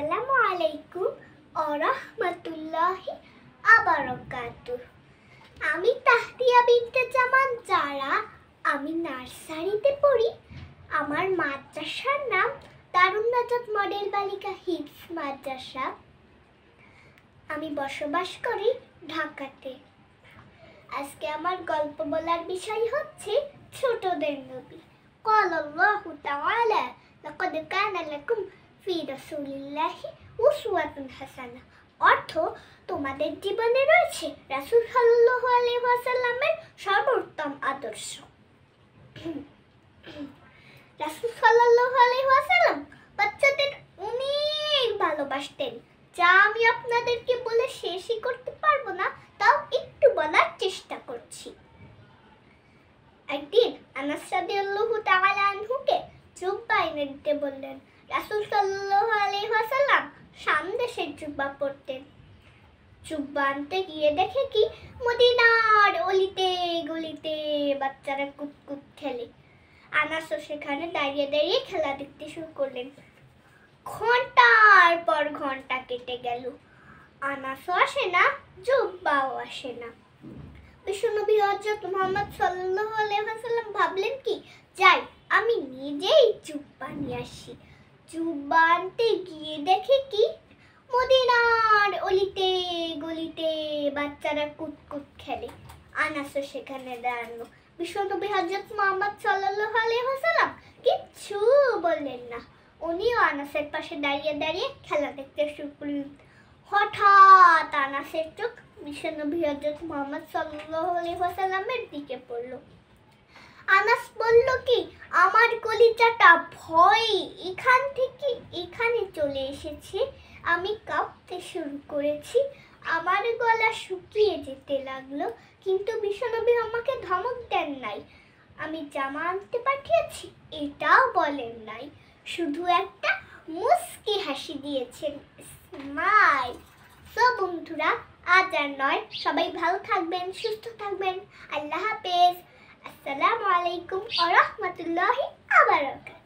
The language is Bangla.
আসসালামু আলাইকুম ওয়া রাহমাতুল্লাহি ওয়া বারাকাতুহু। আমি তাহতিয়া বিনতে জামান যারা। আমি নার্সারিতে পড়ি। আমার মাদ্রাসার নাম দারুন নাজাত মডেল বালিকা হিফজ মাদ্রাসা। আমি বসবাস করি ঢাকাতে। আজকে আমার গল্প বলার বিষয় হচ্ছে ছোটদের নবী। قال الله تعالى لقد كان لكم في رسول الله أسوة حسنة। অর্থ, তোমাদের জীবনে রয়েছে রাসূল সাল্লাল্লাহু আলাইহি ওয়াসাল্লামের সর্বোত্তম আদর্শ। রাসূল সাল্লাল্লাহু আলাইহি ওয়াসাল্লাম বাচ্চাদের অনেক ভালোবাসতেন, যা আমি আপনাদেরকে বলে শেষই করতে পারবো না, তাও একটু বলার চেষ্টা করছি। একদিন আনাস রাদিয়াল্লাহু তাআলা আনহুকে জুব্বা এনে দিতে বললেন। রাসূল সাল্লাল্লাহু আলাইহি ওয়াসাল্লাম শাম দেশের জুব্বা পরতেন। জুব্বা আনতে গিয়ে দেখে কি মদিনার অলিতে গলিতে বাচ্চারা কুতকুত খেলে। আনাসও সেখানে দাঁড়িয়ে দাঁড়িয়ে খেলা দেখতে শুরু করলেন। ঘন্টার পর ঘন্টা কেটে গেল। আনাসও আসে না, জুব্বাও আসে না। বিশ্বনবী হযরত মুহাম্মদ সাল্লাল্লাহু আলাইহি ওয়াসাল্লাম ভাবলেন কি, যাই আমি নিজেই জুব্বা নিয়ে আসি। জুব্বা আনতে গিয়ে দেখে কি মদিনার অলিতে গলিতে বাচ্চারা কুতকুত খেলে। আনাসও সেখানে দাঁড়ানো। বিশ্বনবী হযরত মুহাম্মদ সাল্লাল্লাহু আলাইহি ওয়াসাল্লাম কিচ্ছু বললেন না। উনিও আনাসের পাশে দাঁড়িয়ে দাঁড়িয়ে খেলা দেখতে শুরু করলেন। হঠাৎ আনাসের চোখ বিশ্বনবী হযরত মুহাম্মদ সাল্লাল্লাহু আলাইহি ওয়াসাল্লামের দিকে পড়ল। আনাস বলল কি, আমার কলিজাটা ভয়ে এখান থেকে এখানে চলে এসেছে। আমি কাঁপতে শুরু করেছি। আমার গলা শুকিয়ে যেতে লাগলো, কিন্তু বিশ্বনবী আমাকে ধমক দেন নাই। আমি জামা আনতে পাঠিয়েছি এটাও বলেন নাই, শুধু একটা মুস্কি হাসি দিয়েছেন, স্মাইল। সো বন্ধুরা, আজ আর নয়, সবাই ভালো থাকবেন, সুস্থ থাকবেন। আল্লাহ হাফেজ। আসসালামু আলাইকুম ওয়া রাহমাতুল্লাহি ওয়া বারাকাতুহু।